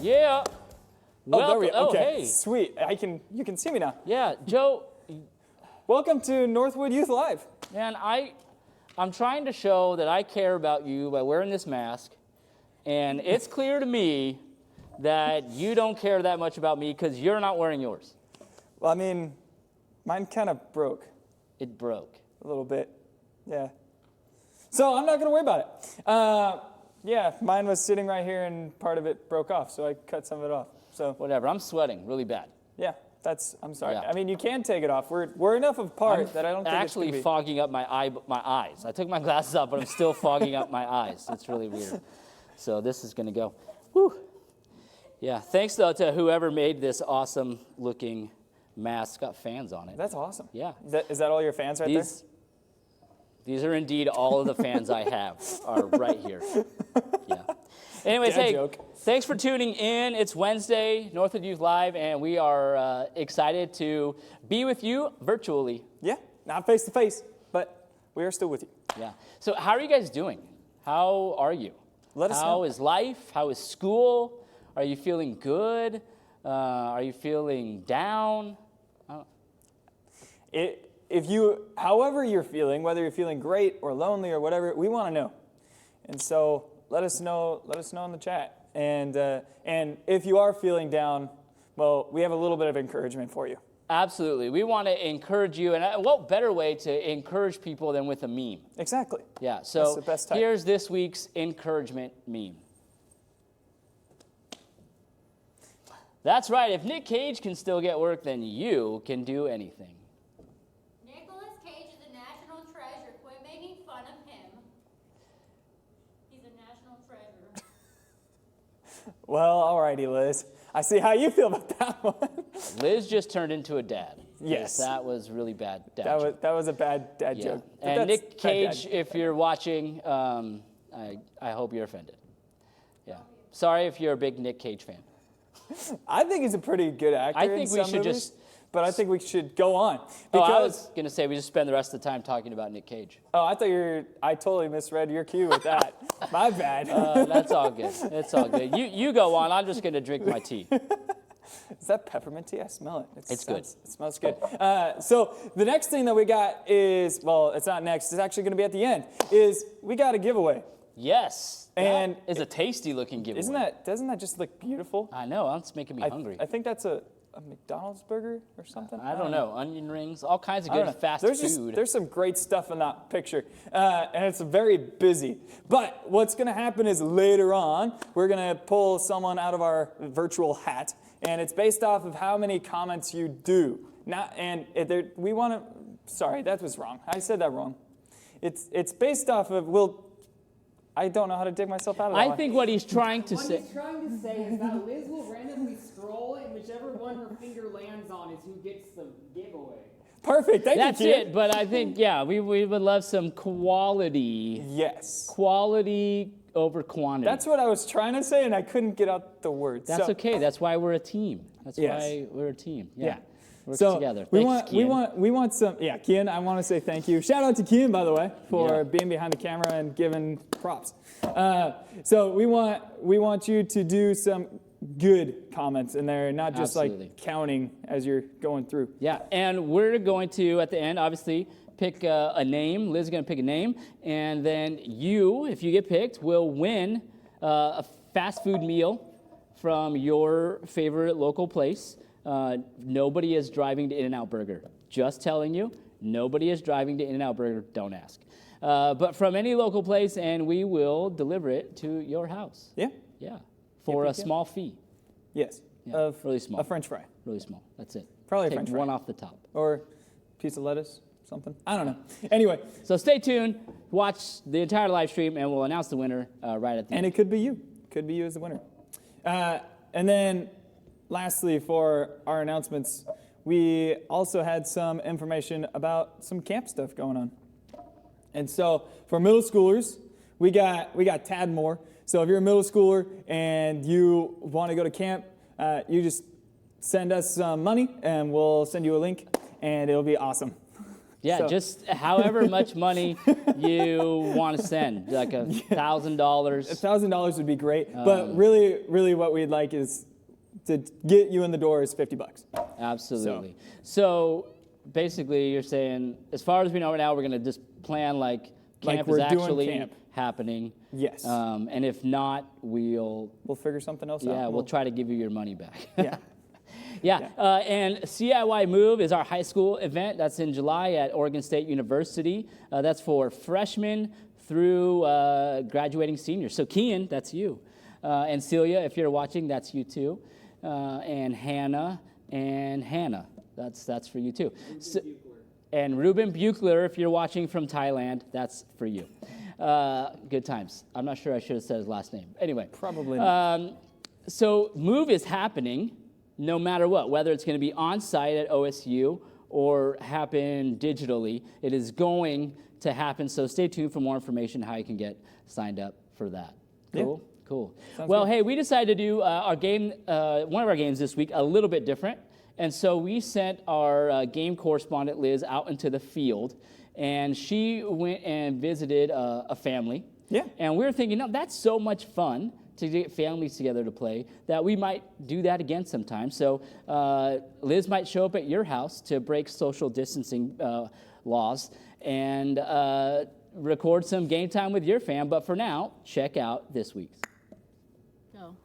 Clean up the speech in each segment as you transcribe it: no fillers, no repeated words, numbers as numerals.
Yeah. Oh, there we go. Okay, hey. sweet. You can see me now. Yeah, Joe. Welcome to Northwood Youth Live. Man, I'm trying to show that I care about you by wearing this mask, and it's clear to me that you don't care that much about me because you're not wearing yours. Well, I mean, mine kind of broke. It broke. A little bit, yeah. So I'm not going to worry about it. Yeah, mine was sitting right here and part of it broke off, so I cut some of it off. So whatever, I'm sweating really bad. Yeah, I'm sorry. Yeah. I mean, you can take it off. We're enough apart that I don't think it's actually gonna be... fogging up my eyes. I took my glasses off, but I'm still fogging up my eyes. It's really weird. So this is going to go. Whew. Yeah, thanks though to whoever made this awesome looking mask. It's got fans on it. That's awesome. Yeah. Is that all your fans right there? These are indeed all of the fans I have are right here. Yeah. Anyways, Dad hey, joke. Thanks for tuning in. It's Wednesday, Northwood Youth Live, and we are excited to be with you virtually. Yeah, not face to face, but we are still with you. Yeah. So how are you guys doing? How are you? Let us know. How is life? How is school? Are you feeling good? Are you feeling down? However you're feeling, whether you're feeling great or lonely or whatever, we want to know. And so let us know in the chat. And if you are feeling down, well, we have a little bit of encouragement for you. Absolutely. We want to encourage you, and what better way to encourage people than with a meme? Exactly. Yeah, so that's the best type. Here's this week's encouragement meme. That's right. If Nick Cage can still get work, then you can do anything. Nicolas Cage is a national treasure. Quit making fun of him. He's a national treasure. Well, alrighty, Liz. I see how you feel about that one. Liz just turned into a dad. Yes. That was really bad dad joke. That was a bad dad joke. But And Nick Cage, if you're watching, I hope you're offended. Yeah. Sorry if you're a big Nick Cage fan. I think he's a pretty good actor. I think we should movies, but I think we should go on. Because I was going to say we just spend the rest of the time talking about Nick Cage. Oh, I totally misread your cue with that. My bad. That's all good. It's all good. You go on. I'm just going to drink my tea. Is that peppermint tea? I smell it. It's good. It smells good. So the next thing that we got is, well, it's not next. It's actually going to be at the end, is we got a giveaway. Yes. And that is a tasty looking giveaway. Doesn't that just look beautiful? I know. It's making me hungry. I think that's a McDonald's burger or something. I don't know. Onion rings, all kinds of good fast food. There's some great stuff in that picture, and it's very busy. But what's going to happen is later on, we're going to pull someone out of our virtual hat, and it's based off of how many comments you do. Sorry, that was wrong. I said that wrong. It's based off of, I don't know how to dig myself out of that I think what he's trying to say... What he's trying to say is that Liz will randomly scroll, and whichever one her finger lands on is who gets the giveaway. Perfect. Thank you, That's it. But I think, we would love some quality. Yes. Quality over quantity. That's what I was trying to say, and I couldn't get out the words. That's okay. That's why we're a team. That's why we're a team. Yeah. Work together. Thanks, we want some. Yeah, Kian, I want to say thank you. Shout out to Kian, by the way, for being behind the camera and giving props. So we want you to do some good comments in there, not just like counting as you're going through. Yeah, and we're going to at the end, obviously, pick a name. Liz is going to pick a name, and then you, if you get picked, will win a fast food meal from your favorite local place. Nobody is driving to In-N-Out Burger. Just telling you, nobody is driving to In-N-Out Burger. Don't ask. But from any local place, and we will deliver it to your house. Yeah. Yeah. For a small fee. Yes. Yeah, really small. A French fry. Really small. That's it. Probably a Take French fry. one off the top. Or a piece of lettuce, something. I don't know. Anyway. So stay tuned. Watch the entire live stream, and we'll announce the winner right at the end. And it could be you. Could be you as the winner. And then... lastly, for our announcements, we also had some information about some camp stuff going on. And so for middle schoolers, we got Tadmore. So if you're a middle schooler and you want to go to camp, you just send us some money and we'll send you a link and it'll be awesome. Yeah, So- just however much money you want to send, like $1,000. $1,000 would be great, but really what we'd like is to get you in the door is $50. Absolutely. So basically, you're saying, as far as we know right now, we're going to just plan like camp we're is doing actually camp. happening. Yes. And if not, we'll Figure something else out. we'll try to give you your money back. Yeah. Yeah, and CIY Move is our high school event. That's in July at Oregon State University. That's for freshmen through graduating seniors. So Kian, that's you. And Celia, if you're watching, that's you too. And Hannah, that's for you too. And Ruben Buchler, if you're watching from Thailand, that's for you. Good times. I'm not sure I should have said his last name. Anyway. Probably not. So Move is happening no matter what, whether it's going to be on site at OSU or happen digitally. It is going to happen. So stay tuned for more information how you can get signed up for that. Cool? Yeah. Cool. Sounds Well, good. hey, we decided to do our game, one of our games this week, a little bit different. And so we sent our game correspondent, Liz, out into the field. And she went and visited a family. Yeah. And we were thinking, no, that's so much fun to get families together to play that we might do that again sometime. So Liz might show up at your house to break social distancing laws and record some game time with your fam. But for now, check out this week's. Go.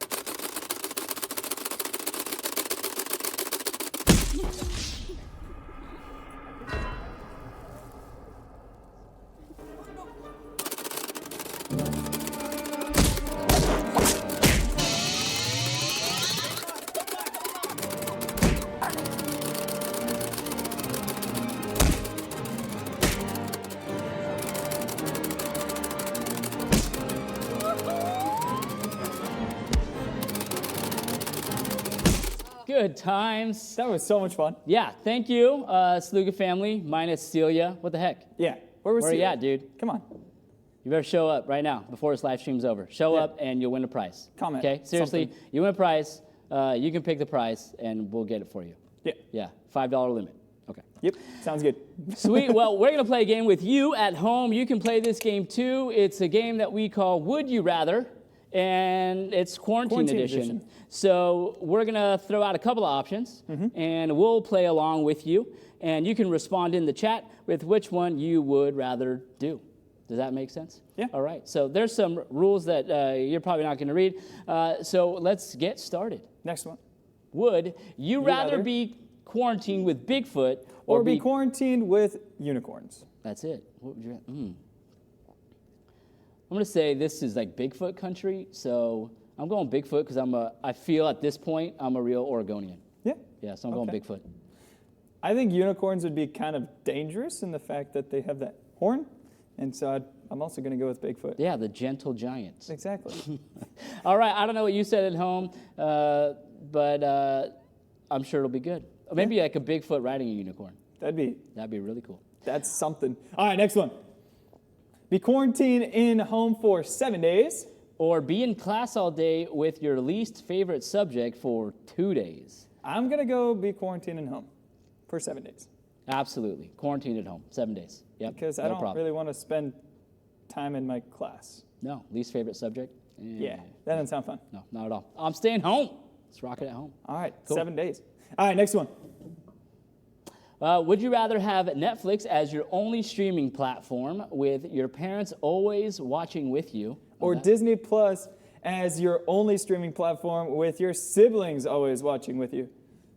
Good times. That was so much fun. Yeah, thank you, Sluga family, minus Celia. What the heck? Yeah. Where Where are you Celia? at, dude? Come on. You better show up right now before this live stream's over. Show Yeah. up and you'll win a prize. Comment Okay, seriously, something. you win a prize. You can pick the prize and we'll get it for you. Yeah. Yeah, $5 limit. Okay. Yep. Sounds good. Sweet. Well, we're going to play a game with you at home. You can play this game too. It's a game that we call Would You Rather, and it's quarantine edition. So we're going to throw out a couple of options, and we'll play along with you. And you can respond in the chat with which one you would rather do. Does that make sense? Yeah. All right. So there's some rules that you're probably not going to read. So let's get started. Next one. Would you rather rather be quarantined with Bigfoot Or be quarantined with unicorns. That's it. What would you? I'm gonna say this is like Bigfoot country, so I'm going Bigfoot because I feel at this point I'm a real Oregonian. Yeah. Yeah, so I'm going Okay. Bigfoot. I think unicorns would be kind of dangerous in the fact that they have that horn. And so I'm also going to go with Bigfoot. Yeah, the gentle giants. Exactly. All right, I don't know what you said at home, but I'm sure it'll be good. Or maybe like a Bigfoot riding a unicorn. That'd be really cool. That's something. All right, next one. Be quarantined in home for 7 days. Or be in class all day with your least favorite subject for 2 days. I'm going to go be quarantined in home for 7 days. Absolutely. Quarantined at home, 7 days. Yep. Because I no don't problem. really want to spend time in my class. No, least favorite subject? Yeah, that doesn't sound fun. No, not at all. I'm staying home. Let's rock it at home. All right, Cool. 7 days. All right, next one. Would you rather have Netflix as your only streaming platform with your parents always watching with you? Or Okay. Disney Plus as your only streaming platform with your siblings always watching with you.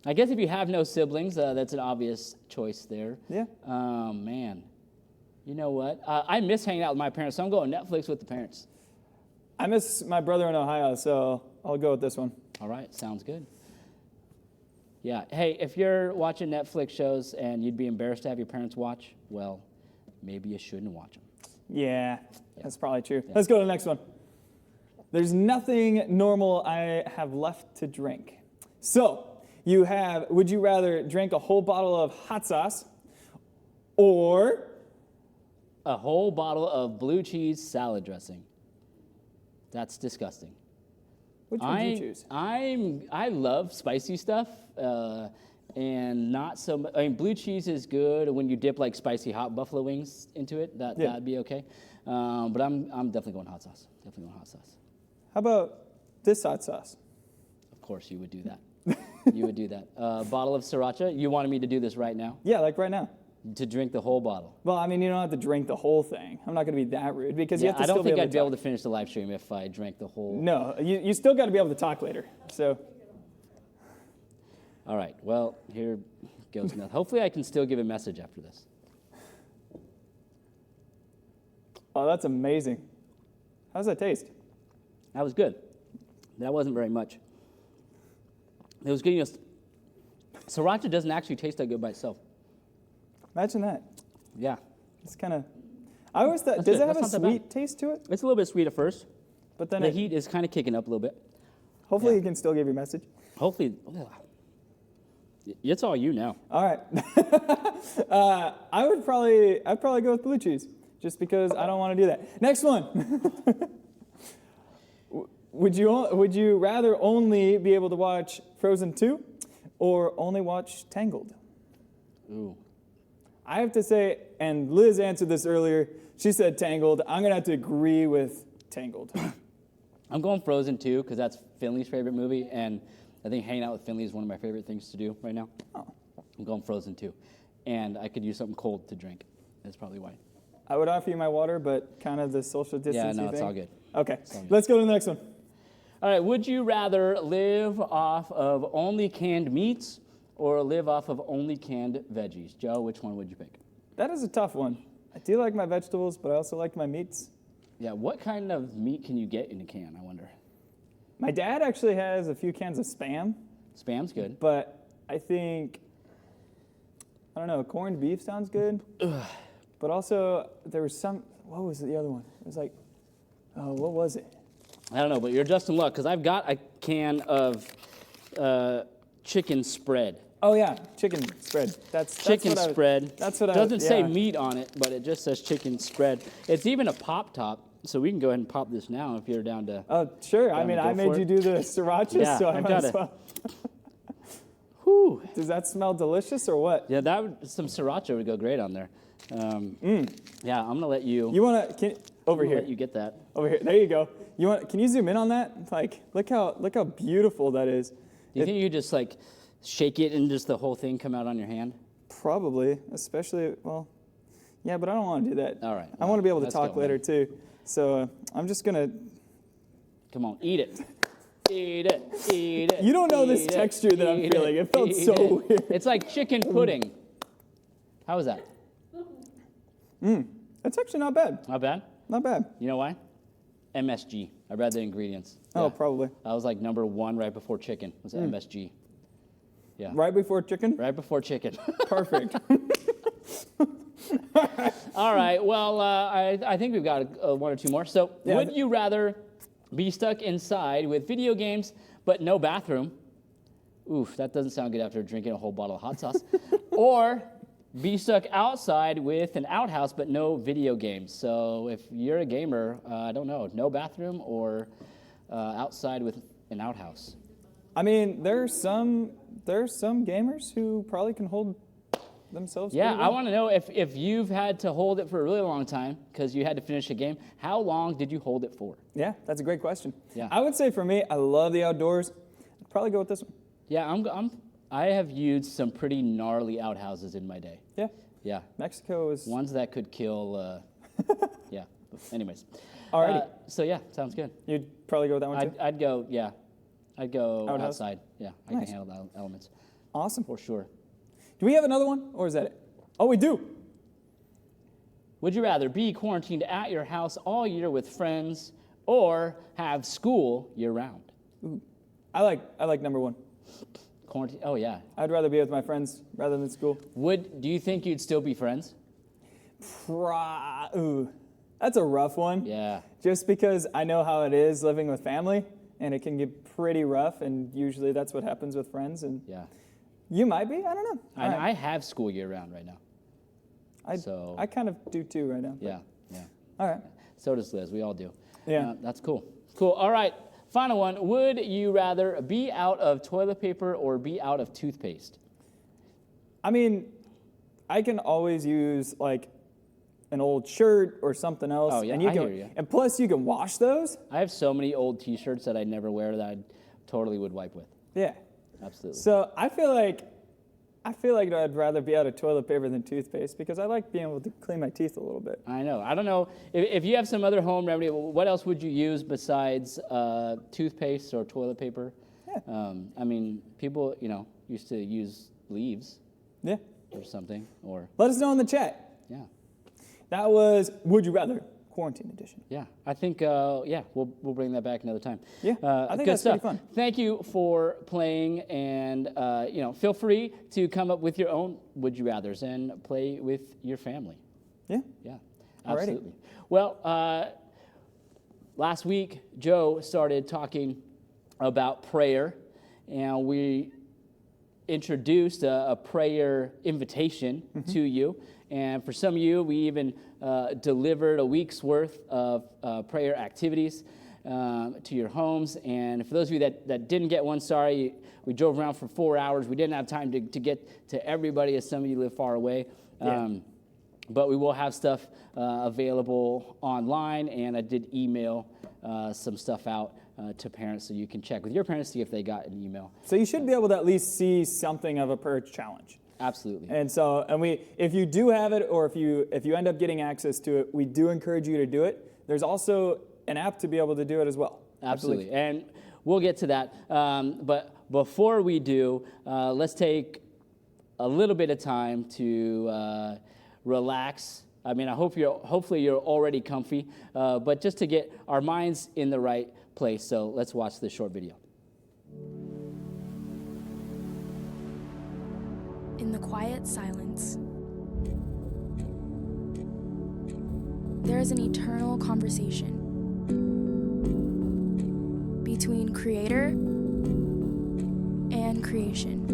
I guess if you have no siblings, that's an obvious choice there. Yeah. Man. You know what? I miss hanging out with my parents, so I'm going Netflix with the parents. I miss my brother in Ohio, so I'll go with this one. All right, sounds good. Yeah. Hey, if you're watching Netflix shows and you'd be embarrassed to have your parents watch, well, maybe you shouldn't watch them. Yeah, that's probably true. Let's go to the next one. There's nothing normal I have left to drink. So, you have, would you rather drink a whole bottle of hot sauce or A whole bottle of blue cheese salad dressing. That's disgusting. which would you choose? I love spicy stuff, and not so much. I mean, blue cheese is good when you dip like spicy hot buffalo wings into it. That'd be okay. But I'm definitely going hot sauce. Definitely going hot sauce. How about this hot sauce? Of course, you would do that. You would do that. Bottle of sriracha. You wanted me to do this right now? Yeah, like right now. To drink the whole bottle. Well, I mean, you don't have to drink the whole thing. I'm not going to be that rude because you Yeah, have to I still don't think be able I'd to be able talk. to finish the live stream if I drank the whole. No, you still got to be able to talk later. So, All right. Well, here goes nothing. Hopefully, I can still give a message after this. oh, that's amazing. How's that taste? That was good. That wasn't very much. It was good. You know, sriracha doesn't actually taste that good by itself. Imagine that. Yeah. It's kind of. I always thought, That's does good. it have a That's not that bad. sweet taste to it? It's a little bit sweet at first. But then The heat is kind of kicking up a little bit. hopefully yeah. you can still give your message. Hopefully, it's all you now. All right. I'd probably go with blue cheese, just because I don't want to do that. Next one. Would you rather only be able to watch Frozen 2 or only watch Tangled? Ooh. I have to say, and Liz answered this earlier, she said Tangled. I'm going to have to agree with Tangled. I'm going Frozen 2 because that's Finley's favorite movie, and I think hanging out with Finley is one of my favorite things to do right now. Oh. I'm going Frozen 2. And I could use something cold to drink. That's probably why. I would offer you my water, but kind of the social distancing Yeah, no, it's thing. all good. Okay, all good. let's go to the next one. All right, would you rather live off of only canned meats or live off of only canned veggies? Joe, which one would you pick? That is a tough one. I do like my vegetables, but I also like my meats. Yeah, what kind of meat can you get in a can, I wonder? My dad actually has a few cans of Spam, Spam's good. but I think, I don't know, corned beef sounds good. But also, there was what was the other one? It was like, oh, what was it? I don't know, but you're just in luck because I've got a can of chicken spread. Oh yeah, chicken spread. That's Chicken what spread. That's what Doesn't say yeah. meat on it, but it just says chicken spread. It's even a pop top, so we can go ahead and pop this now if you're down to. Oh sure. I Down to mean, go I made for you it? do the sriracha, Yeah, so I I've might got as it. well. Whew. Does that smell delicious or what? Yeah, some sriracha would go great on there. Yeah, I'm gonna let you. You wanna over I'm gonna here? Let you get that. Over here. There you go. Can you zoom in on that? Like, look how beautiful that is. Do you think you could just like shake it and just the whole thing come out on your hand? Probably, especially yeah, but I don't want to do that. All right. I want to be able to let's talk go, later man. too. So I'm just gonna. Come on, eat it. Eat it. Eat it. You don't know this eat texture that I'm eat feeling. It felt eat so it. weird. It's like chicken pudding. How was that? That's actually not bad. Not bad. Not bad. You know why? MSG. I read the ingredients. Oh, Yeah. probably. That was like number one right before chicken. Was MSG. Yeah. Right before chicken. Right before chicken. Perfect. All right. Well, I think we've got one or two more. So, Yeah. would you rather be stuck inside with video games but no bathroom? Oof, that doesn't sound good after drinking a whole bottle of hot sauce. Or be stuck outside with an outhouse but no video games. So, if you're a gamer, I don't know, no bathroom or outside with an outhouse. I mean, there's some gamers who probably can hold themselves. Yeah, pretty I well. want to know if you've had to hold it for a really long time because you had to finish a game, how long did you hold it for? Yeah, that's a great question. Yeah. I would say for me, I love the outdoors. I'd probably go with this one. Yeah, I have used some pretty gnarly outhouses in my day. Yeah. Yeah, Mexico is. ones that could kill. Yeah. Anyways. Alrighty. So yeah, sounds good. You'd probably go with that one too. I'd go. Yeah, I'd go Outhouse? outside. Yeah, I Nice. can handle the elements Awesome. for sure. Do we have another one, or is that it? Oh, we do. Would you rather be quarantined at your house all year with friends, or have school year round? I like number one. Quarantine. Oh yeah. I'd rather be with my friends rather than school. Do you think you'd still be friends? Ooh, that's a rough one. Yeah. Just because I know how it is living with family, and it can get pretty rough, and usually that's what happens with friends. And Yeah. you might be. I don't know. And All right. I have school year round right now. so- I kind of do too right now. Yeah. Yeah. All right. So does Liz. We all do. Yeah. That's cool. Cool. All right. Final one. Would you rather be out of toilet paper or be out of toothpaste? I mean, I can always use like an old shirt or something else. Oh, yeah, and you I can, hear you. And plus, you can wash those. I have so many old T-shirts that I never wear that I totally would wipe with. Yeah. Absolutely. So I feel like I'd rather be out of toilet paper than toothpaste because I like being able to clean my teeth a little bit. I know. I don't know if you have some other home remedy. What else would you use besides toothpaste or toilet paper? Yeah. I mean, people, used to use leaves Yeah. or something, or Let us know in the chat. yeah. That was Would You Rather Quarantine Edition. Yeah, I think we'll bring that back another time. Yeah, I think good that's stuff. pretty fun. Thank you for playing, and feel free to come up with your own would you rather's and play with your family. Yeah. Yeah, Alrighty. absolutely. Well, last week Joe started talking about prayer, and we introduced a prayer invitation to you. And for some of you, we even delivered a week's worth of prayer activities to your homes. And for those of you that didn't get one, sorry, we drove around for 4 hours. We didn't have time to get to everybody, as some of you live far away. Yeah. But we will have stuff available online, and I did email some stuff out to parents, so you can check with your parents, see if they got an email. So you should be able to at least see something of a prayer challenge. Absolutely. And so, if you do have it, or if you end up getting access to it, we do encourage you to do it. There's also an app to be able to do it as well. Absolutely. And we'll get to that. But before we do, let's take a little bit of time to relax. I mean, hopefully you're already comfy, but just to get our minds in the right place. So let's watch this short video. In the quiet silence, there is an eternal conversation between Creator and creation.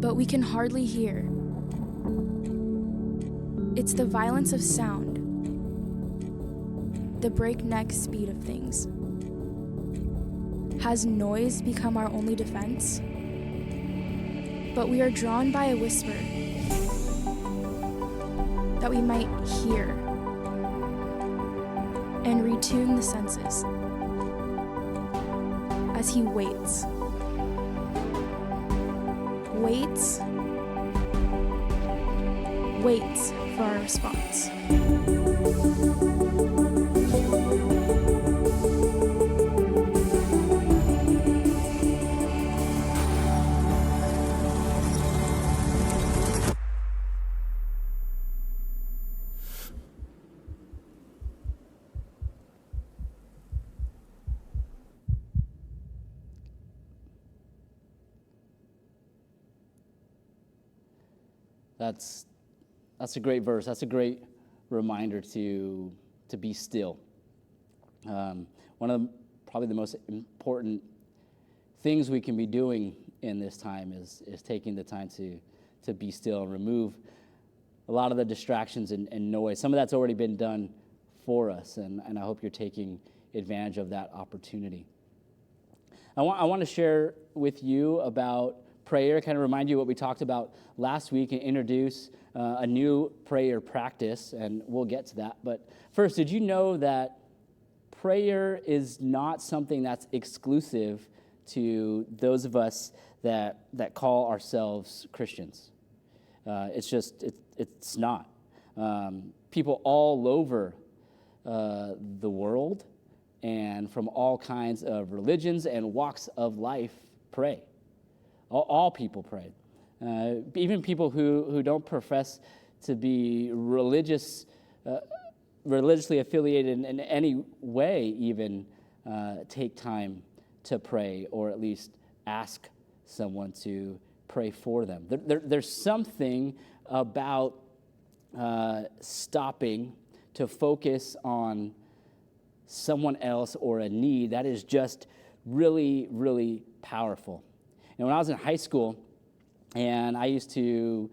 But we can hardly hear. It's the violence of sound, the breakneck speed of things. Has noise become our only defense? But we are drawn by a whisper that we might hear and retune the senses as he waits for our response. That's a great verse. That's a great reminder to be still. One of probably the most important things we can be doing in this time is taking the time to be still and remove a lot of the distractions and noise. Some of that's already been done for us, and I hope you're taking advantage of that opportunity. I want to share with you about prayer, kind of remind you what we talked about last week, and introduce a new prayer practice, and we'll get to that. But first, did you know that prayer is not something that's exclusive to those of us that call ourselves Christians? It's not. People all over the world and from all kinds of religions and walks of life pray. All people pray. Even people who don't profess to be religiously affiliated in any way even take time to pray, or at least ask someone to pray for them. There's something about stopping to focus on someone else or a need that is just really, really powerful. And when I was in high school, and I used to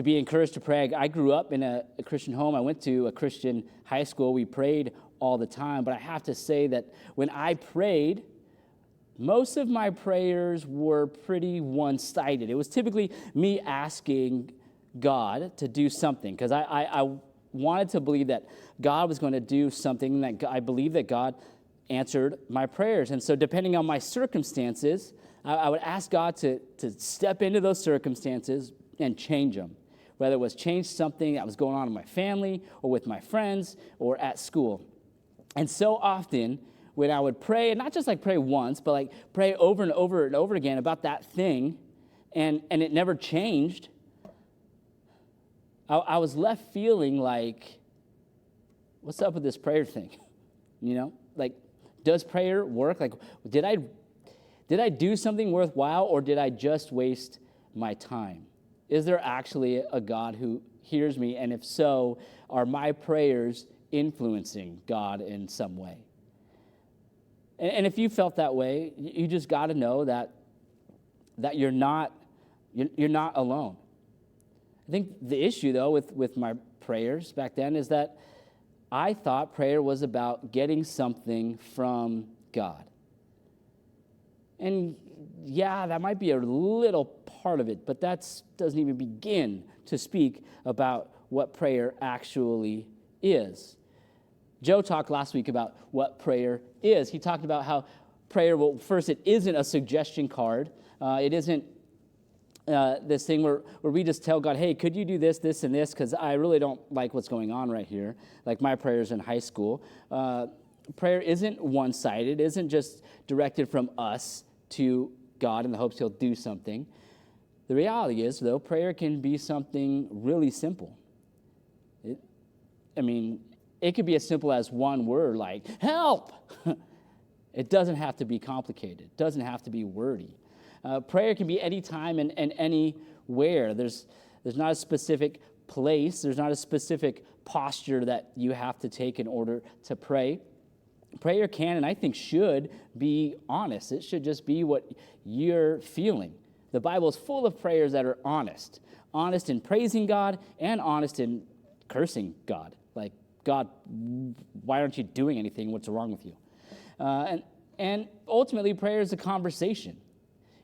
be encouraged to pray, I grew up in a Christian home. I went to a Christian high school. We prayed all the time. But I have to say that when I prayed, most of my prayers were pretty one-sided. It was typically me asking God to do something, because I wanted to believe that God was going to do something, that I believe that God answered my prayers. And so depending on my circumstances, I would ask God to step into those circumstances and change them, whether it was change something that was going on in my family or with my friends or at school. And so often when I would pray, and not just like pray once, but like pray over and over and over again about that thing, and it never changed, I was left feeling like, what's up with this prayer thing? You know, like, does prayer work? Like, did I do something worthwhile, or did I just waste my time? Is there actually a God who hears me? And if so, are my prayers influencing God in some way? And if you felt that way, you just got to know that you're not alone. I think the issue, though, with my prayers back then is that I thought prayer was about getting something from God. And yeah, that might be a little part of it, but that doesn't even begin to speak about what prayer actually is. Joe talked last week about what prayer is. He talked about how prayer, well, first, it isn't a suggestion card. It isn't this thing where we just tell God, hey, could you do this, this, and this, because I really don't like what's going on right here, like my prayers in high school. Prayer isn't one-sided. It isn't just directed from us to God in the hopes he'll do something. The reality is, though, prayer can be something really simple. It could be as simple as one word, like, help! It doesn't have to be complicated. It doesn't have to be wordy. Prayer can be any time and anywhere. There's not a specific place. There's not a specific posture that you have to take in order to pray. Prayer can, and I think should, be honest. It should just be what you're feeling. The Bible is full of prayers that are honest. Honest in praising God and honest in cursing God. Like, God, why aren't you doing anything? What's wrong with you? And ultimately, prayer is a conversation.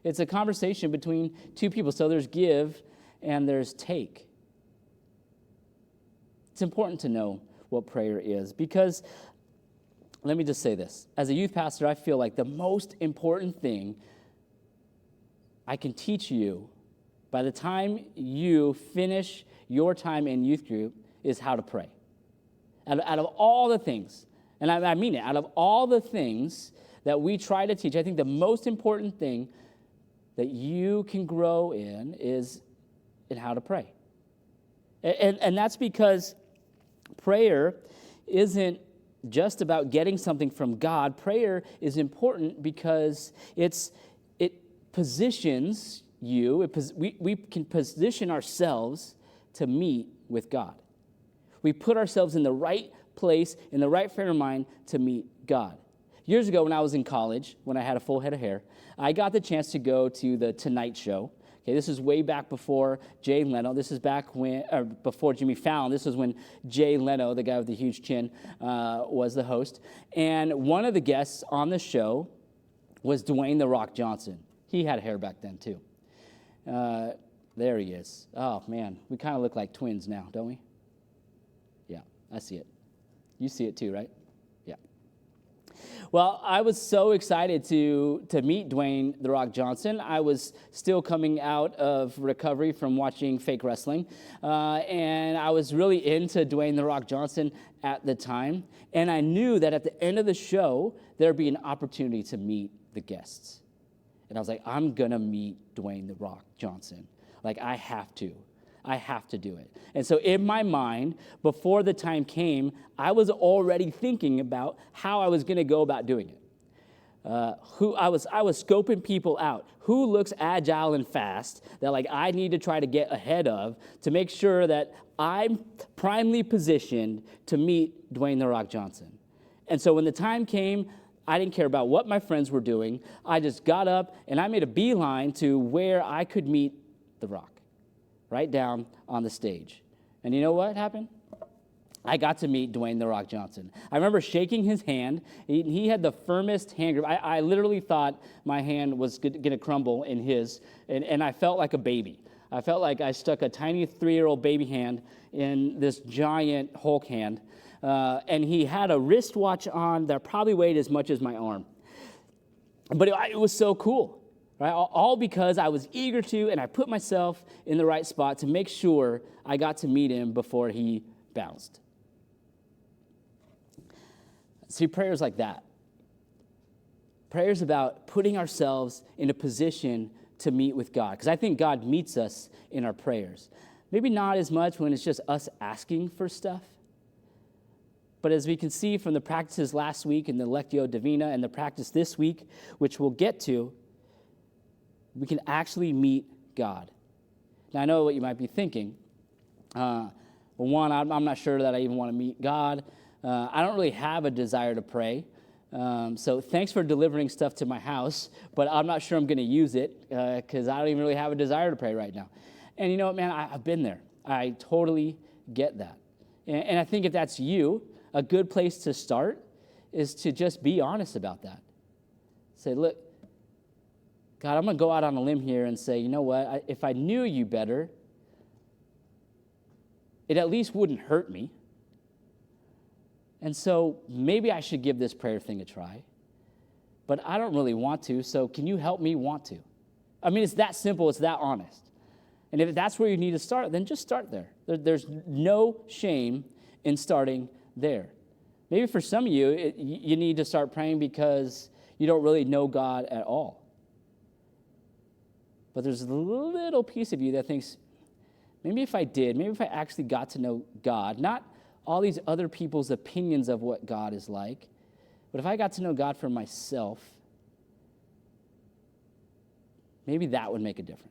It's a conversation between two people. So there's give and there's take. It's important to know what prayer is, because let me just say this. As a youth pastor, I feel like the most important thing I can teach you by the time you finish your time in youth group is how to pray. Out of all the things, and I mean it, out of all the things that we try to teach, I think the most important thing that you can grow in is in how to pray. And that's because prayer isn't just about getting something from God. Prayer is important because it positions you, we can position ourselves to meet with God. We put ourselves in the right place, in the right frame of mind to meet God. Years ago when I was in college, when I had a full head of hair, I got the chance to go to the Tonight Show. Okay, this is way back before Jay Leno. This is back when, or before Jimmy Fallon. This was when Jay Leno, the guy with the huge chin, was the host. And one of the guests on the show was Dwayne "The Rock" Johnson. He had hair back then, too. There he is. Oh, man. We kind of look like twins now, don't we? Yeah, I see it. You see it, too, right? Yeah. Well, I was so excited to meet Dwayne "The Rock" Johnson. I was still coming out of recovery from watching fake wrestling, and I was really into Dwayne "The Rock" Johnson at the time, and I knew that at the end of the show, there'd be an opportunity to meet the guests. And I was like, I'm going to meet Dwayne "The Rock" Johnson. Like, I have to do it. And so in my mind, before the time came, I was already thinking about how I was going to go about doing it. I was scoping people out. Who looks agile and fast that like I need to try to get ahead of to make sure that I'm primely positioned to meet Dwayne "The Rock" Johnson. And so when the time came, I didn't care about what my friends were doing. I just got up and I made a beeline to where I could meet The Rock, right down on the stage. And you know what happened? I got to meet Dwayne "The Rock" Johnson. I remember shaking his hand. He had the firmest hand grip. I literally thought my hand was going to crumble in his, and I felt like a baby. I felt like I stuck a tiny 3-year-old baby hand in this giant Hulk hand, and he had a wristwatch on that probably weighed as much as my arm. But it was so cool, right? All because I was eager to, and I put myself in the right spot to make sure I got to meet him before he bounced. See, prayer's like that. Prayer's about putting ourselves in a position to meet with God, because I think God meets us in our prayers. Maybe not as much when it's just us asking for stuff, but as we can see from the practices last week in the Lectio Divina and the practice this week, which we'll get to, we can actually meet God. Now, I know what you might be thinking. Well, one, I'm not sure that I even want to meet God. I don't really have a desire to pray. So thanks for delivering stuff to my house, but I'm not sure I'm going to use it because I don't even really have a desire to pray right now. And you know what, man, I've been there. I totally get that. And I think if that's you, a good place to start is to just be honest about that. Say, look, God, I'm going to go out on a limb here and say, you know what, if I knew you better, it at least wouldn't hurt me. And so maybe I should give this prayer thing a try. But I don't really want to, so can you help me want to? I mean, it's that simple, it's that honest. And if that's where you need to start, then just start there. There's no shame in starting there. Maybe for some of you, you need to start praying because you don't really know God at all. But there's a little piece of you that thinks, maybe if I actually got to know God, not all these other people's opinions of what God is like, but if I got to know God for myself, maybe that would make a difference.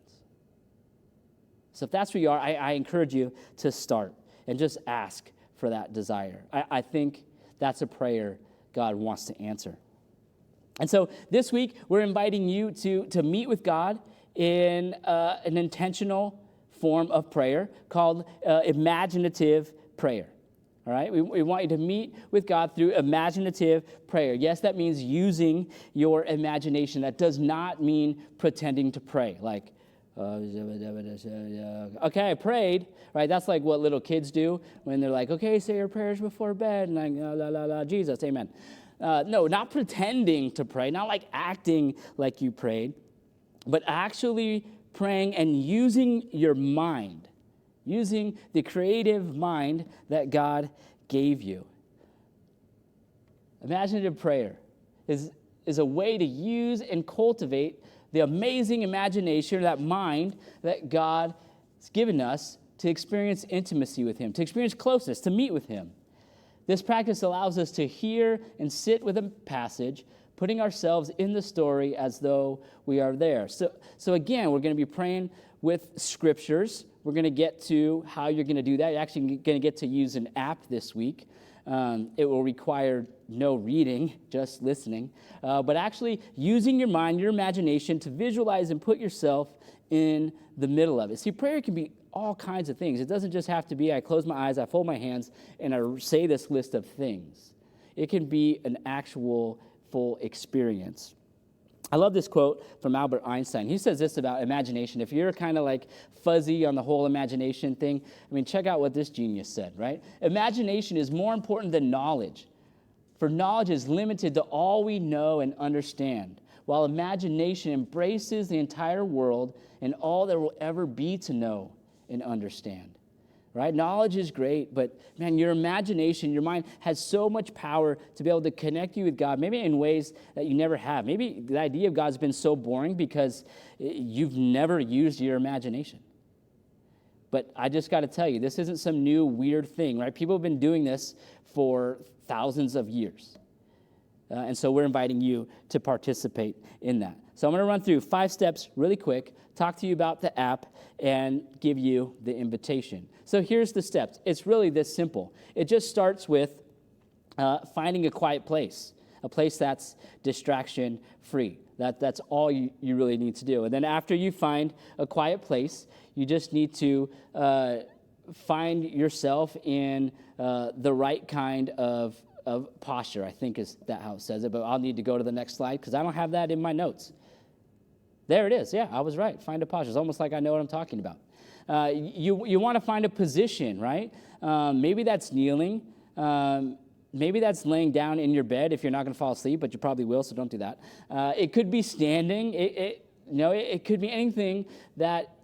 So if that's where you are, I encourage you to start and just ask for that desire. I think that's a prayer God wants to answer. And so this week, we're inviting you to meet with God in an intentional form of prayer called imaginative prayer. All right, we want you to meet with God through imaginative prayer. Yes, that means using your imagination. That does not mean pretending to pray. Like, okay, I prayed, right? That's like what little kids do when they're like, okay, say your prayers before bed, and like, la, la, la, Jesus, amen. No, not pretending to pray, not like acting like you prayed, but actually praying and using your mind, using the creative mind that God gave you. Imaginative prayer is a way to use and cultivate the amazing imagination, that mind that God has given us to experience intimacy with Him, to experience closeness, to meet with Him. This practice allows us to hear and sit with a passage, putting ourselves in the story as though we are there. So again, we're going to be praying with scriptures. We're going to get to how you're going to do that. You're actually going to get to use an app this week. It will require no reading, just listening, but actually using your mind, your imagination to visualize and put yourself in the middle of it. See, prayer can be all kinds of things. It doesn't just have to be I close my eyes, I fold my hands, and I say this list of things. It can be an actual full experience. I love this quote from Albert Einstein. He says this about imagination. If you're kind of like fuzzy on the whole imagination thing, I mean, check out what this genius said, right? Imagination is more important than knowledge, for knowledge is limited to all we know and understand, while imagination embraces the entire world and all there will ever be to know and understand. Right? Knowledge is great, but man, your imagination, your mind has so much power to be able to connect you with God, maybe in ways that you never have. Maybe the idea of God's been so boring because you've never used your imagination. But I just got to tell you, this isn't some new weird thing, right? People have been doing this for thousands of years. And so we're inviting you to participate in that. So I'm going to run through 5 steps really quick, talk to you about the app, and give you the invitation. So here's the steps. It's really this simple. It just starts with finding a quiet place, a place that's distraction-free. That's all you really need to do. And then after you find a quiet place, you just need to find yourself in the right kind of posture, I think is that how it says it, but I'll need to go to the next slide because I don't have that in my notes. There it is. Yeah, I was right. Find a posture. It's almost like I know what I'm talking about. You want to find a position, right? Maybe that's kneeling. Maybe that's laying down in your bed if you're not going to fall asleep, but you probably will, so don't do that. It could be standing. It could be anything that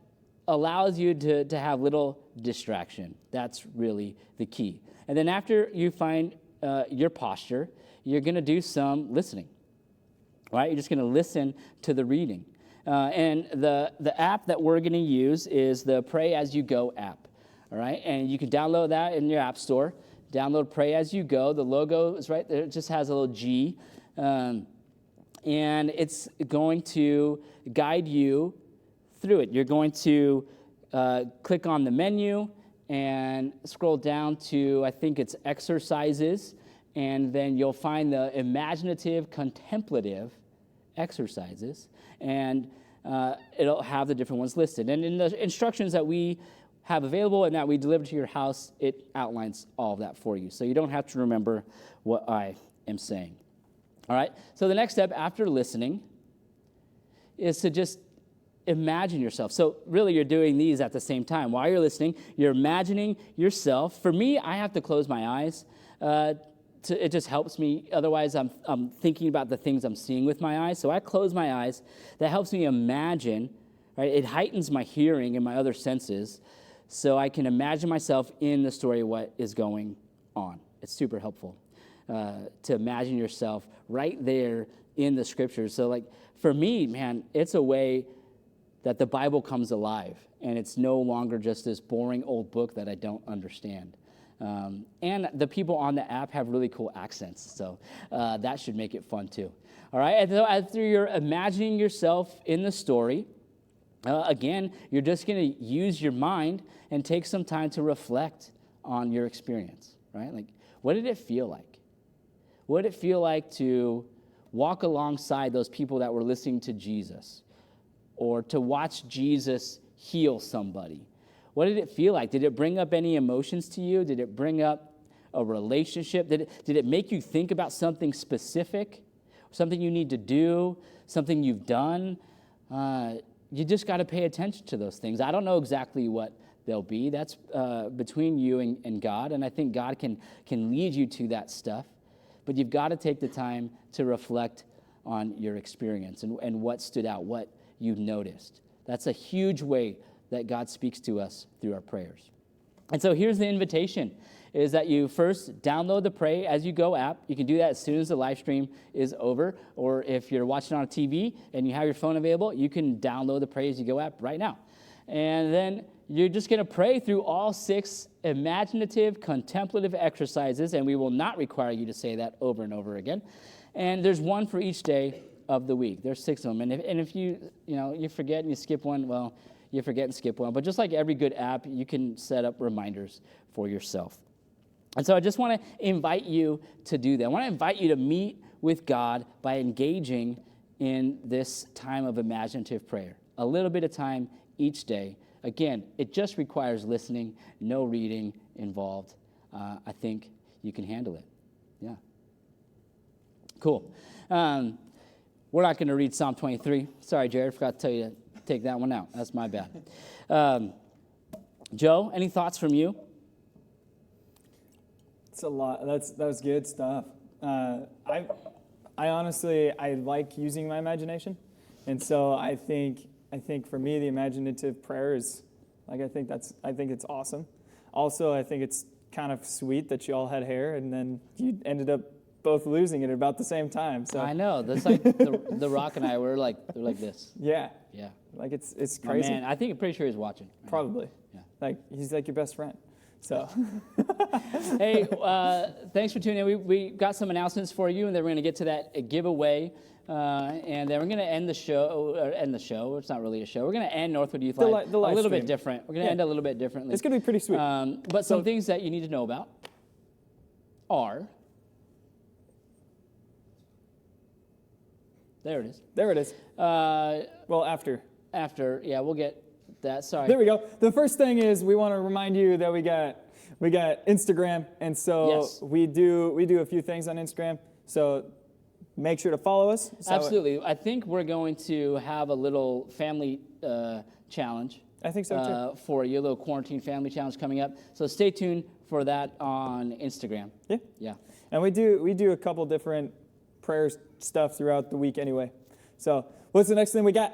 allows you to have little distraction. That's really the key. And then after you find your posture, you're going to do some listening, right? You're just going to listen to the reading. And the app that we're going to use is the Pray As You Go app, all right? And you can download that in your app store. Download Pray As You Go. The logo is right there. It just has a little G. And it's going to guide you through it. You're going to click on the menu and scroll down to, I think it's exercises, and then you'll find the imaginative, contemplative exercises, and it'll have the different ones listed. And in the instructions that we have available and that we deliver to your house, it outlines all of that for you. So you don't have to remember what I am saying. All right? So the next step after listening is to just imagine yourself. So really you're doing these at the same time. While you're listening, you're imagining yourself. For me, I have to close my eyes. It just helps me. Otherwise, I'm thinking about the things I'm seeing with my eyes. So I close my eyes. That helps me imagine, right? It heightens my hearing and my other senses so I can imagine myself in the story, what is going on. It's super helpful to imagine yourself right there in the scriptures. So like for me, man, it's a way that the Bible comes alive and it's no longer just this boring old book that I don't understand. And the people on the app have really cool accents, so that should make it fun too. All right, and so after you're imagining yourself in the story, again, you're just going to use your mind and take some time to reflect on your experience, right? Like, what did it feel like? What did it feel like to walk alongside those people that were listening to Jesus, or to watch Jesus heal somebody? What did it feel like? Did it bring up any emotions to you? Did it bring up a relationship? Did it make you think about something specific, something you need to do, something you've done? You just got to pay attention to those things. I don't know exactly what they'll be. That's between you and God, and I think God can lead you to that stuff. But you've got to take the time to reflect on your experience and what stood out, what you've noticed. That's a huge way that God speaks to us through our prayers. And so here's the invitation, is that you first download the Pray As You Go app. You can do that as soon as the live stream is over, or if you're watching on a TV and you have your phone available, you can download the Pray As You Go app right now. And then you're just going to pray through all 6 imaginative, contemplative exercises, and we will not require you to say that over and over again. And there's one for each day of the week. There's 6 of them. And if you forget and you skip one, well, you forget and skip one. But just like every good app, you can set up reminders for yourself. And so I just want to invite you to do that. I want to invite you to meet with God by engaging in this time of imaginative prayer. A little bit of time each day. Again, it just requires listening, no reading involved. I think you can handle it. Yeah. Cool. We're not going to read Psalm 23. Sorry, Jared, forgot to tell you to take that one out. That's my bad. Joe, any thoughts from you? It's a lot. That was good stuff. I honestly like using my imagination, and so I think for me the imaginative prayer is like I think it's awesome. Also, I think it's kind of sweet that you all had hair and then you ended up both losing it at about the same time. So I know. That's like the Rock and I were like this. Yeah. Yeah. Like it's My crazy. man, I'm pretty sure he's watching. Right? Probably. Yeah. Like he's like your best friend. So. Hey, thanks for tuning in. We got some announcements for you, and then we're going to get to that giveaway, and then we're going to end the show. It's not really a show. We're going to end Northwood Youth Live the live a little bit stream. different. We're going to end a little bit differently. It's going to be pretty sweet. But some things that you need to know about are. There it is. There it is. Well, after. Yeah, we'll get that. Sorry. There we go. The first thing is we want to remind you that we got Instagram, and so Yes. we do a few things on Instagram. So make sure to follow us. So Absolutely. I think we're going to have a little family challenge. I think so too. For you, a little quarantine family challenge coming up. So stay tuned for that on Instagram. Yeah. Yeah. And we do a couple different prayer stuff throughout the week anyway. So what's the next thing we got?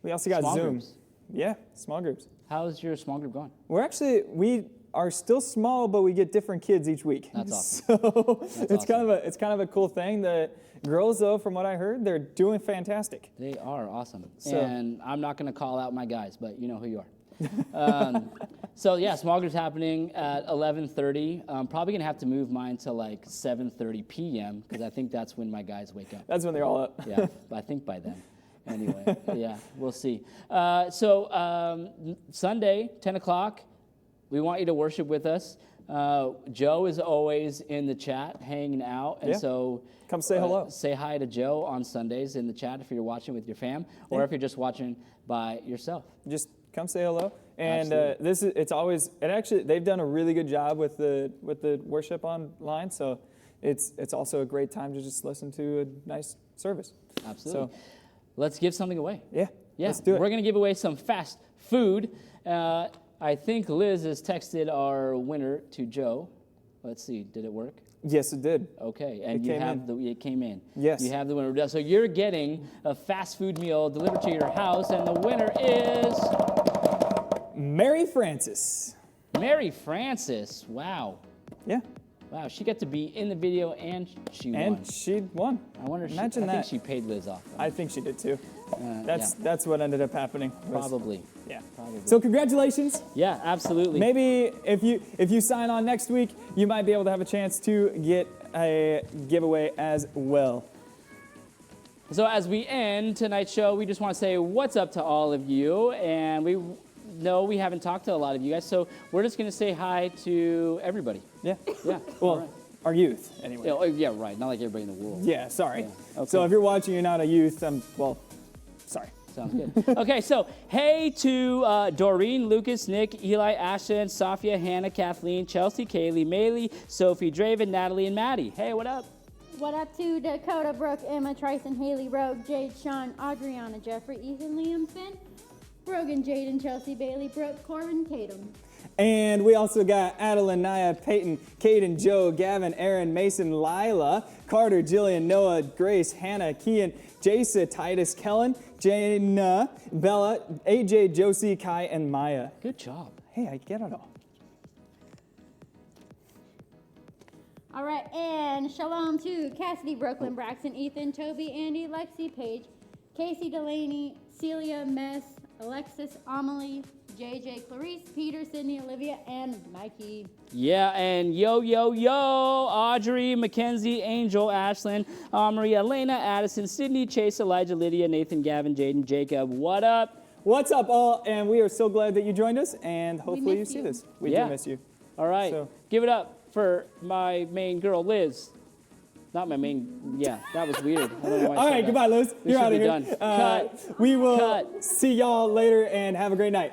We also got Small Zoom. groups. Yeah, small groups. How's your small group going? We are still small, but we get different kids each week. That's awesome. So That's it's kind of a cool thing. The girls, though, from what I heard, they're doing fantastic. They are awesome. So- And I'm not going to call out my guys, but you know who you are. So yeah, small group's happening at 11:30. I'm probably going to have to move mine to like 7:30 p.m. because I think that's when my guys wake up. That's when they're all up. Yeah, but I think by then. Anyway, yeah, we'll see. Sunday, 10 o'clock, we want you to worship with us. Joe is always in the chat hanging out, and Yeah. so Come say hello. Say hi to Joe on Sundays in the chat if you're watching with your fam, or Yeah. if you're just watching by yourself. Just come say hello. And Absolutely. they've done a really good job with the worship online. So it's also a great time to just listen to a nice service. Absolutely. So Let's give something away. yeah, Yeah, let's do it. We're going to give away some fast food. I think Liz has texted our winner to Joe. Let's see, did it work? Yes, it did. Okay, and it came in. Yes. You have the winner. So you're getting a fast food meal delivered to your house, and the winner is Mary Francis. Mary Francis. Wow. Yeah, Wow, she got to be in the video and she won. and she won. I wonder if Imagine I that. think she paid Liz off. I think she did too. Yeah, That's what ended up happening. was- probably. Yeah. Probably. So congratulations. Yeah, absolutely. Maybe if you sign on next week, you might be able to have a chance to get a giveaway as well. So as we end tonight's show, we just want to say what's up to all of you, and we know we haven't talked to a lot of you guys, so we're just going to say hi to everybody. Yeah. Yeah. Well, all right. our youth anyway. Yeah, oh, yeah, right. Not like everybody in the world. Yeah. Sorry. Yeah, okay. So if you're watching, you're not a youth. Sorry. Sounds good. Okay, so hey to Doreen, Lucas, Nick, Eli, Ashton, Safia, Hannah, Kathleen, Chelsea, Kaylee, Maylee, Sophie, Draven, Natalie, and Maddie. Hey, what up? What up to Dakota, Brooke, Emma, Tryson, Haley, Rogue, Jade, Sean, Adriana, Jeffrey, Ethan, Liam, Finn, Brogan, Jaden, Chelsea, Bailey, Brooke, Corbin, Tatum. And we also got Adeline, Naya, Peyton, Caden, Joe, Gavin, Aaron, Mason, Lila, Carter, Jillian, Noah, Grace, Hannah, Kian, Jasa, Titus, Kellen, Jaina, Bella, AJ, Josie, Kai, and Maya. Good job. Hey, I get it all. All right, and shalom to Cassidy, Brooklyn, Braxton, Ethan, Toby, Andy, Lexi, Paige, Casey, Delaney, Celia, Mess, Alexis, Amelie, JJ, Clarice, Peter, Sydney, Olivia, and Mikey. Yeah, and yo, Audrey, Mackenzie, Angel, Ashlyn, Maria, Elena, Addison, Sydney, Chase, Elijah, Lydia, Nathan, Gavin, Jaden, Jacob. What up? What's up, all? And we are so glad that you joined us, and hopefully you miss see you. this. We Yeah. do miss you. All right, So- give it up for my main girl, Liz. Not my main, yeah, that was weird. I don't know why I All said right, that. goodbye, Liz. We You're should out of be here. done. Cut. We will Cut. see y'all later, and have a great night.